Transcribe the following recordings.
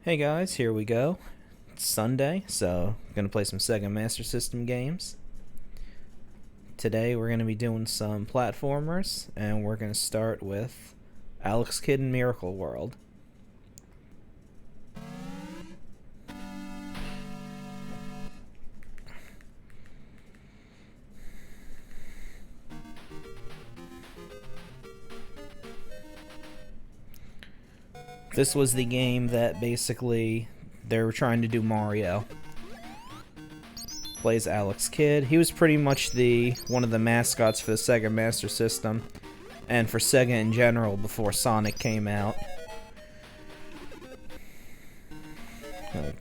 Hey guys, here we go. It's Sunday, so I'm gonna play some Sega Master System games. Today we're gonna be doing some platformers, and we're gonna start with Alex Kidd in Miracle World. This was the game that basically they were trying to do Mario. Plays Alex Kidd. He was pretty much one of the mascots for the Sega Master System and for Sega in general before Sonic came out.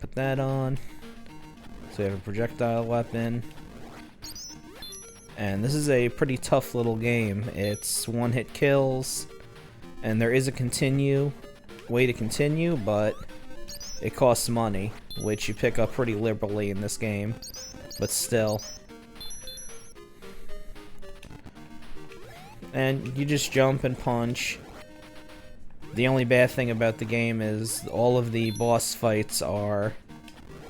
Put that on. So we have a projectile weapon. And this is a pretty tough little game. It's one-hit kills, and there is a way to continue, but it costs money, which you pick up pretty liberally in this game, but still. And you just jump and punch. The only bad thing about the game is all of the boss fights are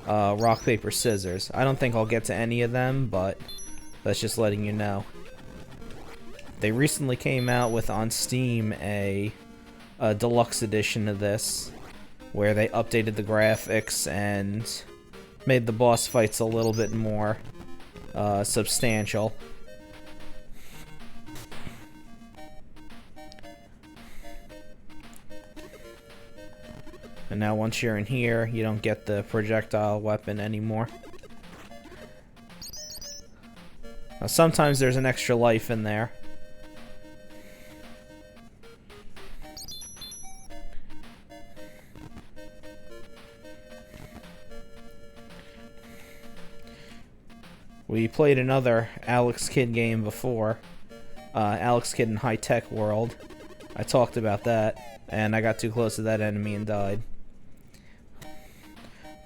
rock, paper, scissors. I don't think I'll get to any of them, but that's just letting you know. They recently came out with on Steam a deluxe edition of this, where they updated the graphics and made the boss fights a little bit more substantial. And now once you're in here, you don't get the projectile weapon anymore. Now sometimes there's an extra life in there. We played another Alex Kidd game before, Alex Kidd in High Tech World. I talked about that, and I got too close to that enemy and died.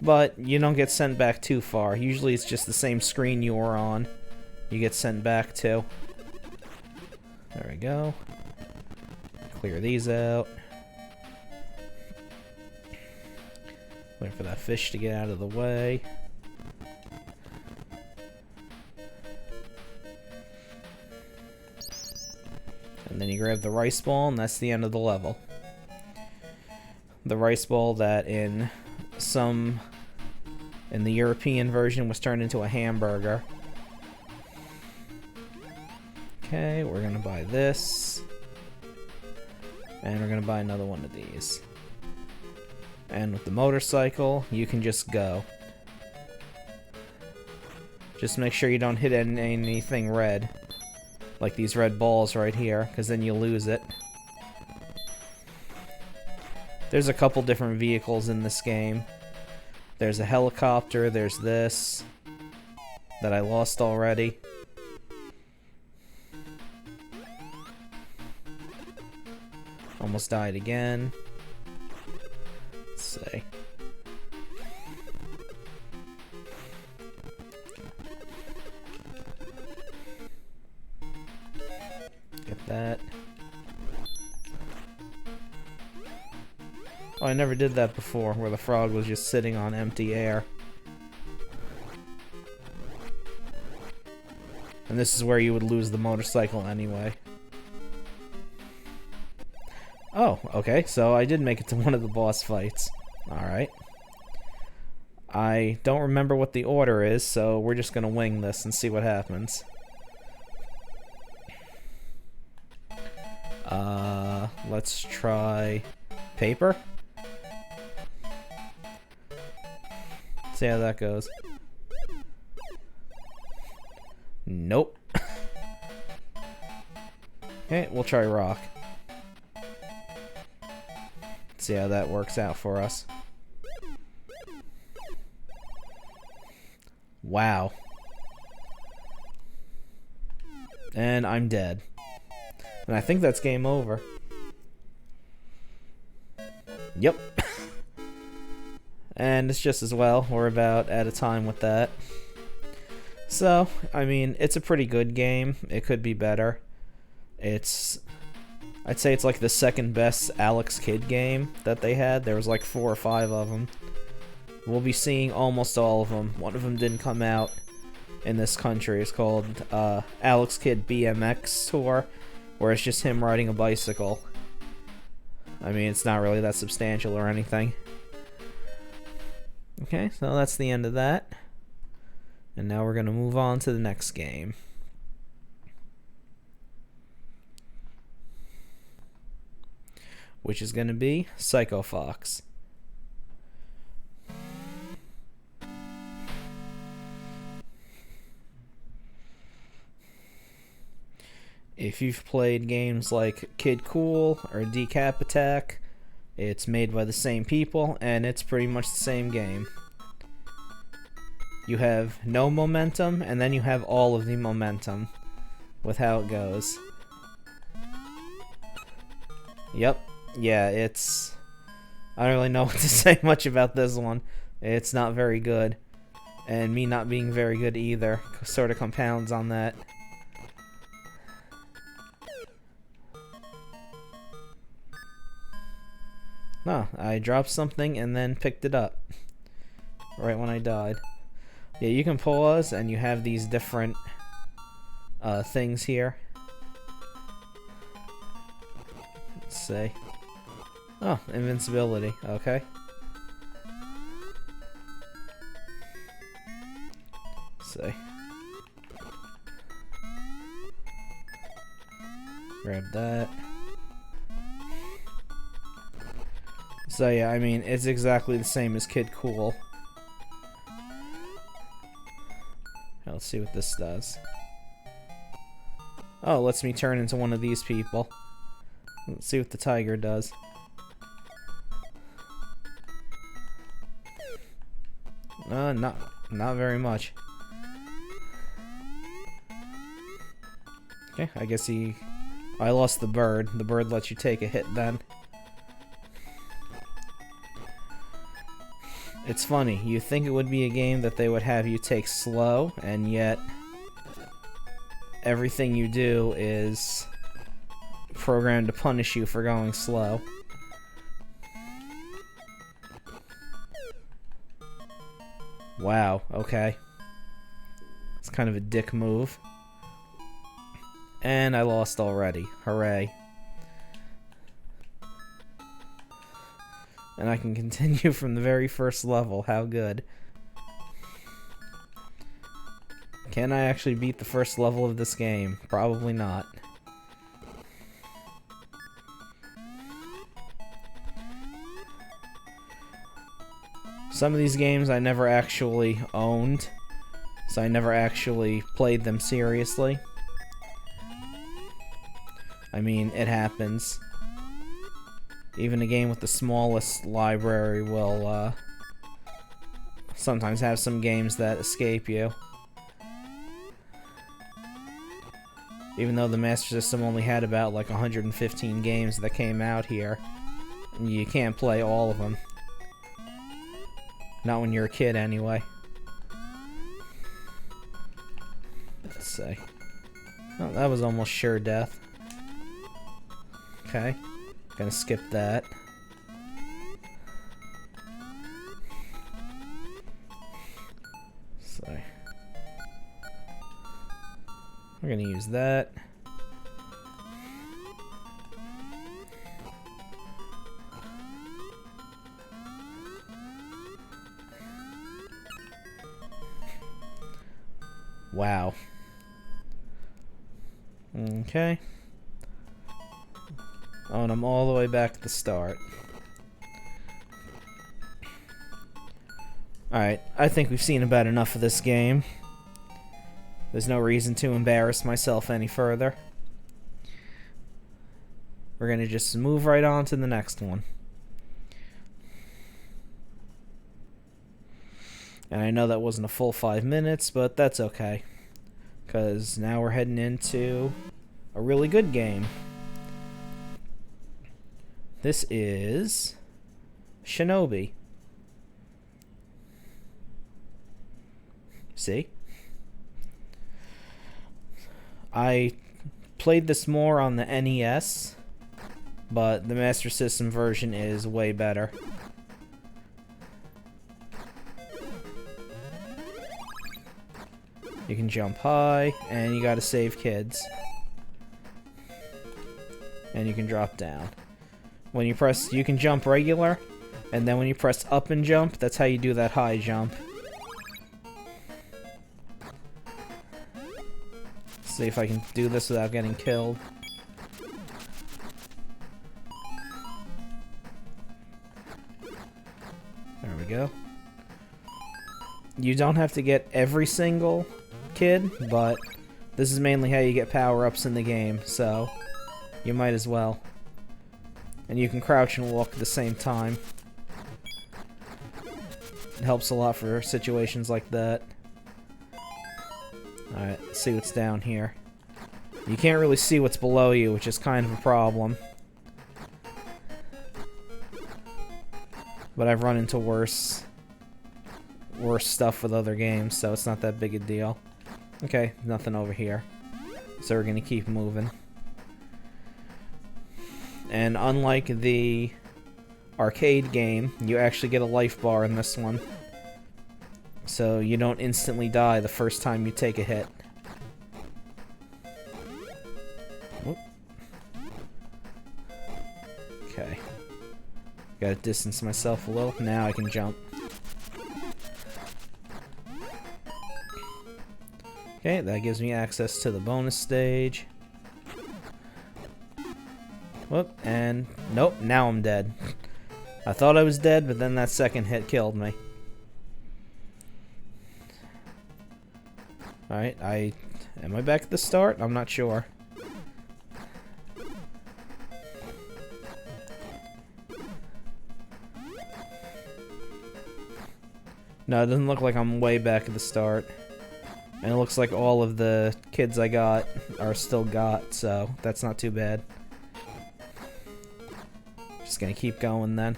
But you don't get sent back too far. Usually it's just the same screen you were on you get sent back to. There we go. Clear these out. Wait for that fish to get out of the way. And then you grab the rice ball, and that's the end of the level. The rice ball that in the European version was turned into a hamburger. Okay, we're gonna buy this. And we're gonna buy another one of these. And with the motorcycle, you can just go. Just make sure you don't hit anything red. Like these red balls right here, because then you lose it. There's a couple different vehicles in this game. There's a helicopter, there's this that I lost already. Almost died again. Let's see. Get that. Oh, I never did that before, where the frog was just sitting on empty air. And this is where you would lose the motorcycle anyway. Oh, okay, so I did make it to one of the boss fights. Alright. I don't remember what the order is, so we're just gonna wing this and see what happens. Let's try paper. See how that goes. Nope. Okay, we'll try rock. See how that works out for us. Wow. And I'm dead. And I think that's game over. Yep. And it's just as well. We're about out of time with that. So, I mean, it's a pretty good game. It could be better. It's I'd say it's like the second best Alex Kidd game that they had. There was like 4 or 5 of them. We'll be seeing almost all of them. One of them didn't come out in this country. It's called Alex Kidd BMX Tour, where it's just him riding a bicycle. I mean, it's not really that substantial or anything. Okay, so that's the end of that. And now we're going to move on to the next game. Which is going to be Psycho Fox. If you've played games like Kid Cool or Decap Attack, it's made by the same people, and it's pretty much the same game. You have no momentum, and then you have all of the momentum with how it goes. Yep. Yeah, it's... I don't really know what to say much about this one. It's not very good. And me not being very good either sort of compounds on that. No, I dropped something and then picked it up. Right when I died. Yeah, you can pause and you have these different things here. Let's see. Oh, invincibility. Okay. Let's see. Grab that. So yeah, I mean, it's exactly the same as Kid Cool. Let's see what this does. Oh, it lets me turn into one of these people. Let's see what the tiger does. Not very much. Okay, I guess I lost the bird. The bird lets you take a hit then. It's funny, you think it would be a game that they would have you take slow, and yet everything you do is programmed to punish you for going slow. Wow, okay. It's kind of a dick move. And I lost already. Hooray. And I can continue from the very first level. How good. Can I actually beat the first level of this game? Probably not. Some of these games I never actually owned, so I never actually played them seriously. I mean, it happens. Even a game with the smallest library will sometimes have some games that escape you. Even though the Master System only had about like 115 games that came out here, you can't play all of them. Not when you're a kid, anyway. Let's see. Oh, that was almost sure death. Okay. Gonna skip that. So we're gonna use that. Wow. Okay. Oh, and I'm all the way back at the start. Alright, I think we've seen about enough of this game. There's no reason to embarrass myself any further. We're gonna just move right on to the next one. And I know that wasn't a full 5 minutes, but that's okay. Because now we're heading into a really good game. This is Shinobi. See? I played this more on the NES, but the Master System version is way better. You can jump high, and you gotta save kids. And you can drop down. When you press, you can jump regular, and then when you press up and jump, that's how you do that high jump. See if I can do this without getting killed. There we go. You don't have to get every single kid, but this is mainly how you get power-ups in the game, so you might as well. And you can crouch and walk at the same time. It helps a lot for situations like that. Alright, let's see what's down here. You can't really see what's below you, which is kind of a problem. But I've run into worse stuff with other games, so it's not that big a deal. Okay, nothing over here. So we're gonna keep moving. And unlike the arcade game, you actually get a life bar in this one. So you don't instantly die the first time you take a hit. Whoop. Okay. Gotta distance myself a little. Now I can jump. Okay, that gives me access to the bonus stage. Whoop, and nope, now I'm dead. I thought I was dead, but then that second hit killed me. Alright, am I back at the start? I'm not sure. No, it doesn't look like I'm way back at the start. And it looks like all of the kids I got are still got, so that's not too bad. Just gonna keep going then.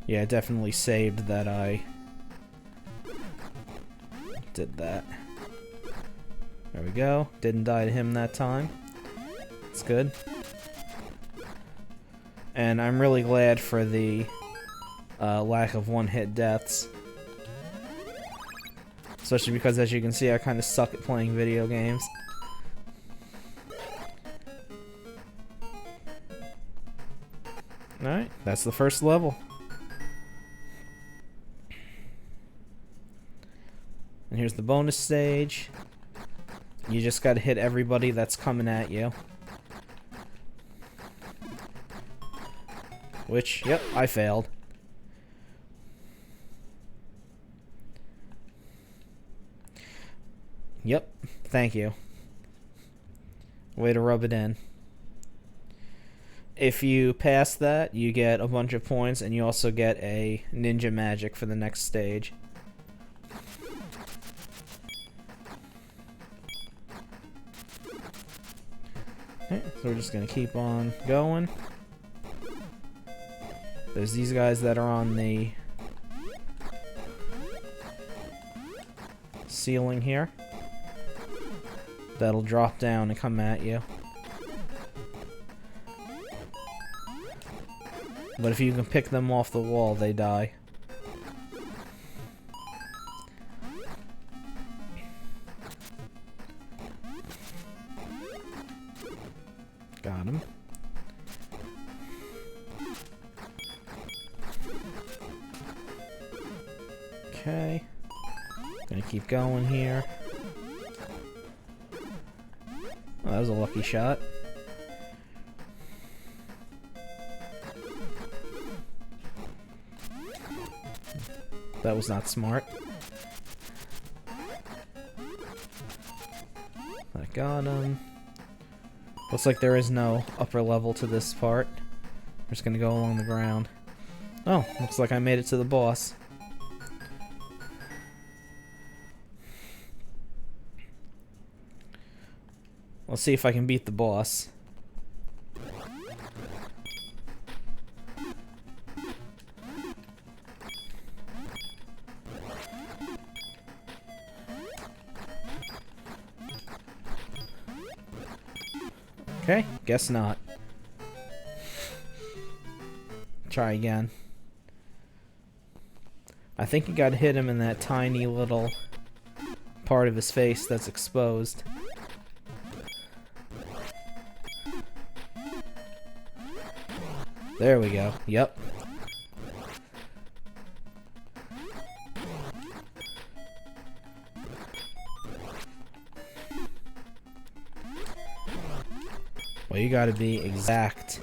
Yeah, definitely saved that I did that. There we go. Didn't die to him that time. It's good. And I'm really glad for the lack of one-hit deaths. Especially because, as you can see, I kind of suck at playing video games. Alright, that's the first level. And here's the bonus stage. You just gotta hit everybody that's coming at you. Which, yep, I failed. Yep, thank you. Way to rub it in. If you pass that, you get a bunch of points, and you also get a ninja magic for the next stage. Okay, so we're just gonna keep on going. There's these guys that are on the ceiling here. That'll drop down and come at you. But if you can pick them off the wall, they die. Got him. Okay. Gonna keep going here. Oh, that was a lucky shot. That was not smart. I got him. Looks like there is no upper level to this part. We're just gonna go along the ground. Oh, looks like I made it to the boss. Let's see if I can beat the boss. Okay, guess not. Try again. I think you gotta hit him in that tiny little part of his face that's exposed. There we go. Yep. Well, you gotta be exact.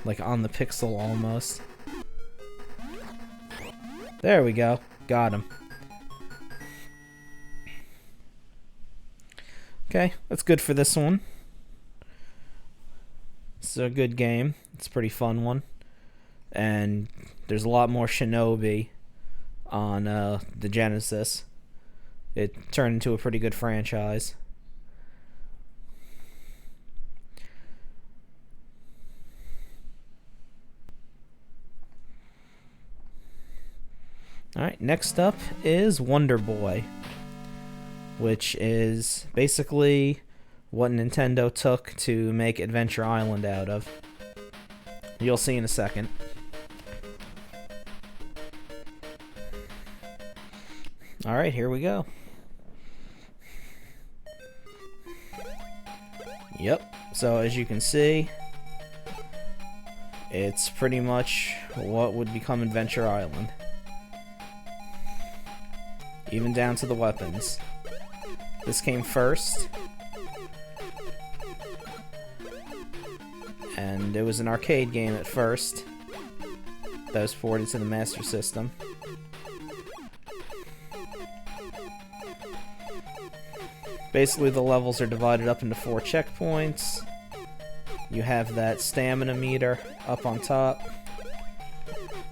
Like on the pixel almost. There we go. Got him. Okay, that's good for this one. It's a good game. It's a pretty fun one. And there's a lot more Shinobi on the Genesis. It turned into a pretty good franchise. Alright, next up is Wonder Boy, which is basically what Nintendo took to make Adventure Island out of. You'll see in a second. Alright, here we go. Yep, so as you can see, it's pretty much what would become Adventure Island. Even down to the weapons. This came first. And it was an arcade game at first. That was ported to the Master System. Basically, the levels are divided up into 4 checkpoints. You have that stamina meter up on top.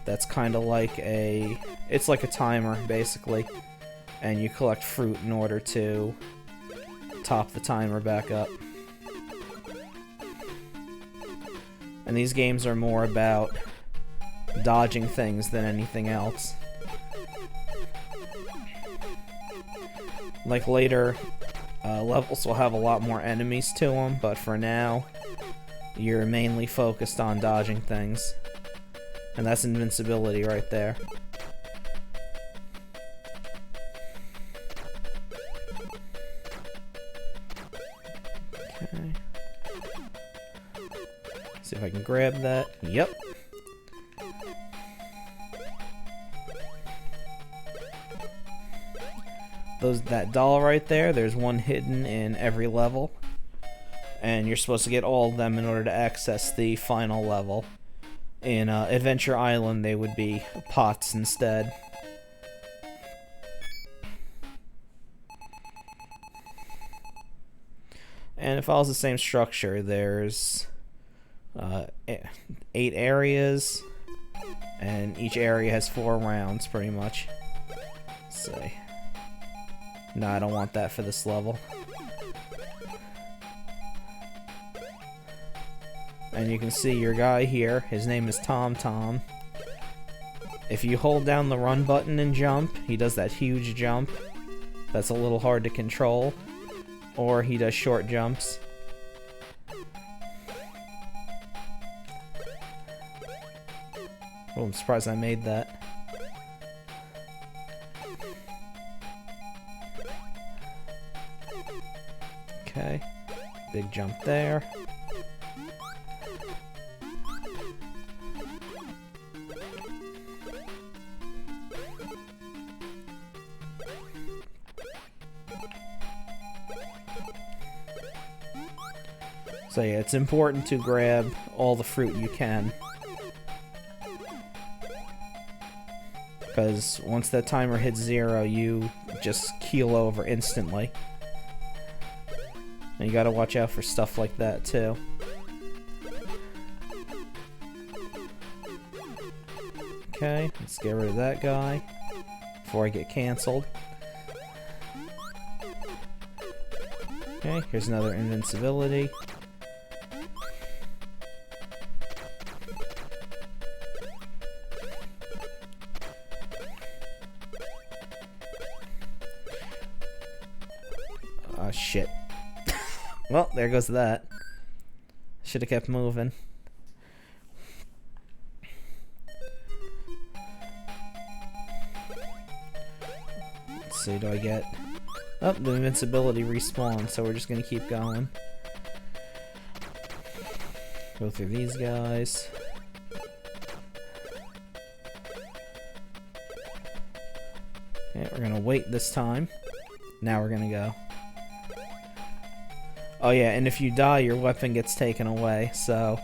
That's kind of like a... It's like a timer, basically. And you collect fruit in order to top the timer back up. And these games are more about dodging things than anything else. Like later, levels will have a lot more enemies to them, but for now, you're mainly focused on dodging things. And that's invincibility right there. Okay. See if I can grab that. Yep. That doll right there, there's one hidden in every level. And you're supposed to get all of them in order to access the final level. In Adventure Island, they would be pots instead. And it follows the same structure. There's 8 areas, and each area has 4 rounds, pretty much. Let's see. No, I don't want that for this level. And you can see your guy here, his name is Tom Tom. If you hold down the run button and jump, he does that huge jump. That's a little hard to control. Or he does short jumps. Oh, I'm surprised I made that. Okay, big jump there. So yeah, it's important to grab all the fruit you can. Because once that timer hits 0, you just keel over instantly. And you gotta watch out for stuff like that too. Okay, let's get rid of that guy before I get cancelled. Okay, here's another invincibility. Shit. Well, there goes that. Should have kept moving. Let's see, do I get... Oh, the invincibility respawned, so we're just gonna keep going. Go through these guys. Okay, we're gonna wait this time. Now we're gonna go. Oh yeah, and if you die, your weapon gets taken away, so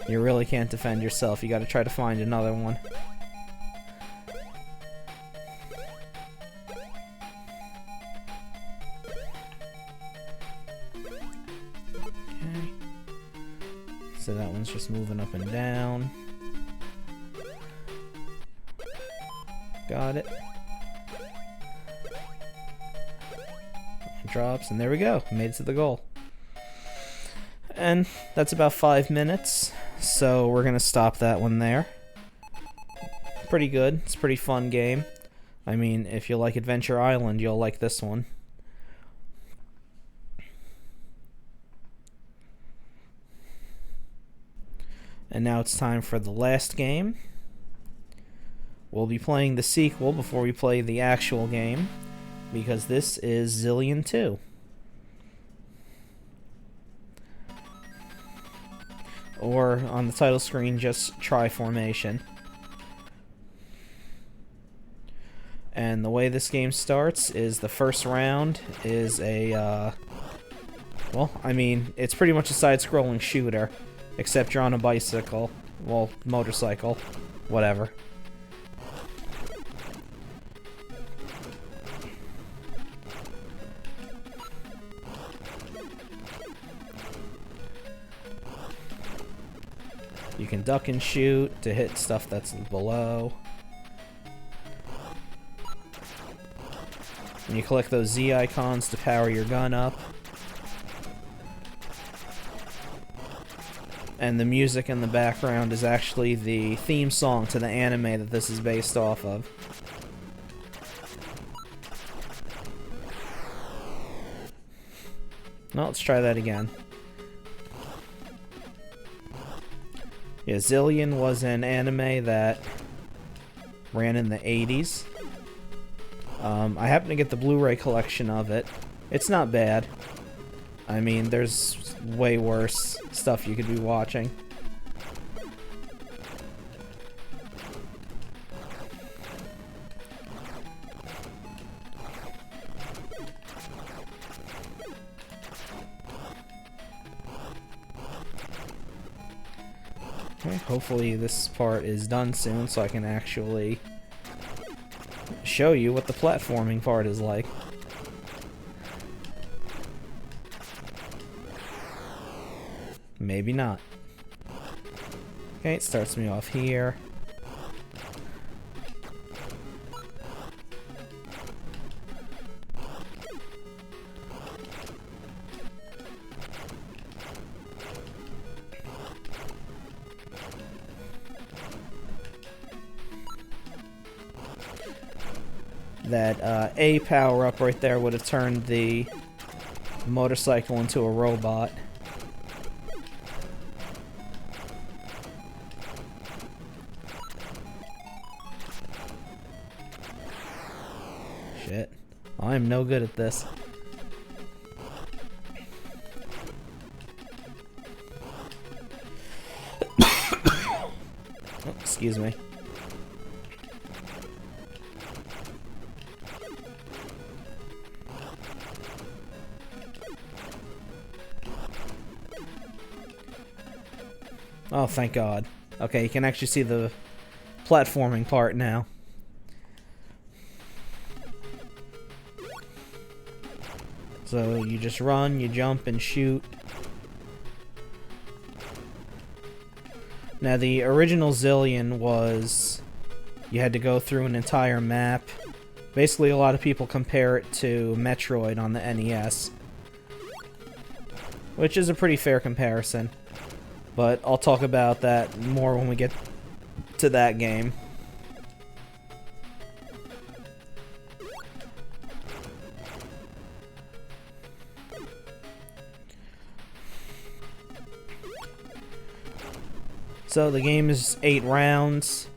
you really can't defend yourself. You gotta try to find another one. Okay. So that one's just moving up and down. Got it. Drops, and there we go. Made it to the goal. And that's about 5 minutes, so we're gonna stop that one there. Pretty good. It's a pretty fun game. I mean, if you like Adventure Island, you'll like this one. And now it's time for the last game. We'll be playing the sequel before we play the actual game, because this is Zillion 2. Or, on the title screen, just Try Formation. And the way this game starts is the first round is a, well, I mean, it's pretty much a side-scrolling shooter, except you're on a bicycle, well, motorcycle, whatever. You can duck and shoot to hit stuff that's below. And you collect those Z icons to power your gun up. And the music in the background is actually the theme song to the anime that this is based off of. Well, let's try that again. Yeah, Zillion was an anime that ran in the 80s. I happened to get the Blu-ray collection of it. It's not bad. I mean, there's way worse stuff you could be watching. Okay, hopefully this part is done soon so I can actually show you what the platforming part is like. Maybe not. Okay, it starts me off here. That A power-up right there would have turned the motorcycle into a robot. Shit. I'm no good at this. Oh, excuse me. Oh, thank God. Okay, you can actually see the platforming part now. So you just run, you jump, and shoot. Now, the original Zillion was you had to go through an entire map. Basically, a lot of people compare it to Metroid on the NES, which is a pretty fair comparison. But I'll talk about that more when we get to that game. So the game is 8 rounds.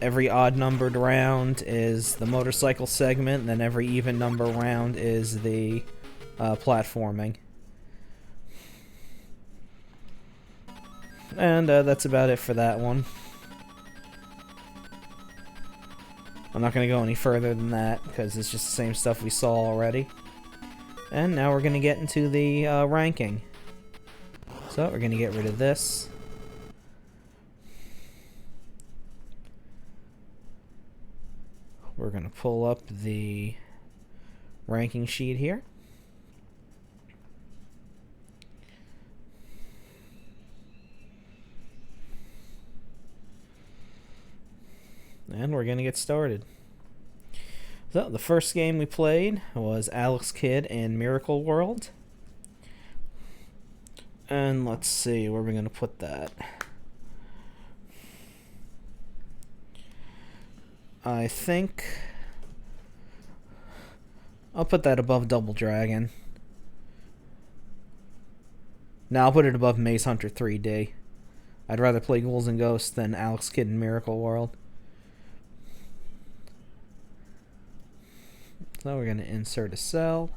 Every odd numbered round is the motorcycle segment, and then every even number round is the platforming. And that's about it for that one. I'm not going to go any further than that, because it's just the same stuff we saw already. And now we're going to get into the ranking. So we're going to get rid of this. We're going to pull up the ranking sheet here. And we're going to get started. So, the first game we played was Alex Kidd in Miracle World. And let's see, where are we going to put that? I think I'll put that above Double Dragon. No, I'll put it above Maze Hunter 3D. I'd rather play Ghouls and Ghosts than Alex Kidd in Miracle World. So we're going to insert a cell.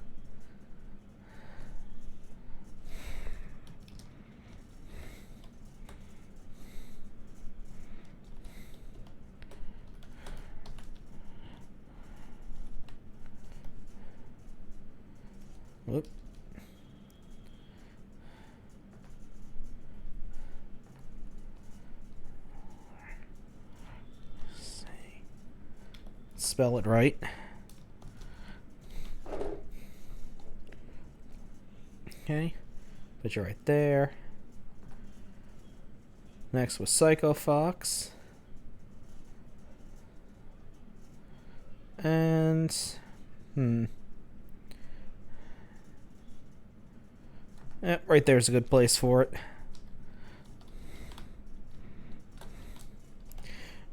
Whoop. Spell it right. Okay, put you right there. Next was Psycho Fox. And right there's a good place for it.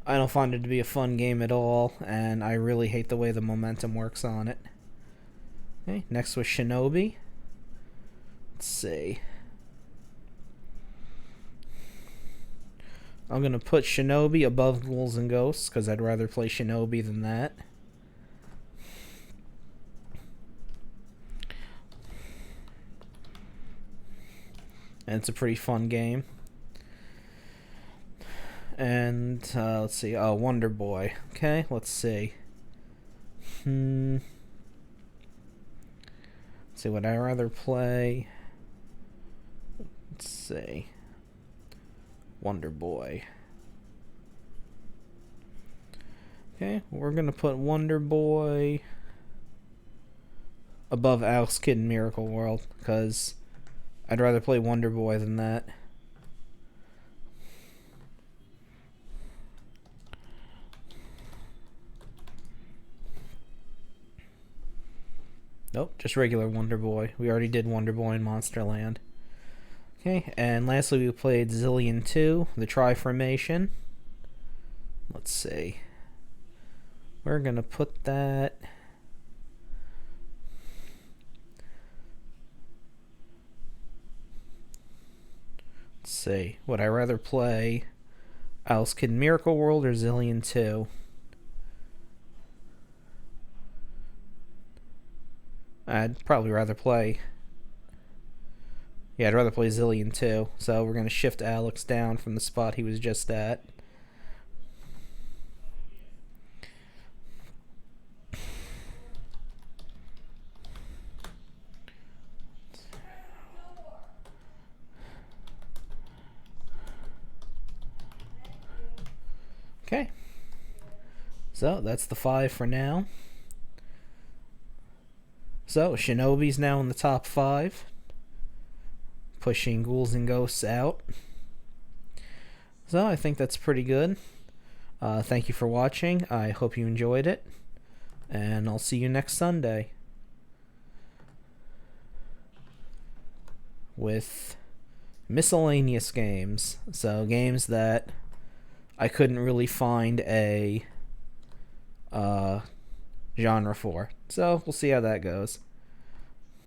I don't find it to be a fun game at all, and I really hate the way the momentum works on it. Okay, next was Shinobi. Let's see. I'm going to put Shinobi above Ghouls and Ghosts, because I'd rather play Shinobi than that. And it's a pretty fun game. And, let's see. Oh, Wonder Boy. Okay, let's see. Let's see, would I rather play... Let's see. Wonder Boy. Okay, we're going to put Wonder Boy above Alex Kidd in Miracle World, because I'd rather play Wonder Boy than that. Nope, just regular Wonder Boy. We already did Wonder Boy in Monsterland. Okay, and lastly we played Zillion 2, the Tri-Formation. Let's see. We're gonna put that... Let's see. Would I rather play Alice Kidd in Miracle World or Zillion 2? I'd probably rather play... Yeah, I'd rather play Zillion 2. So we're going to shift Alex down from the spot he was just at. Okay. So that's the 5 for now. So Shinobi's now in the top 5. Pushing Ghouls and Ghosts out. So I think that's pretty good. Thank you for watching. I hope you enjoyed it. And I'll see you next Sunday with miscellaneous games. So games that I couldn't really find a genre for. So we'll see how that goes.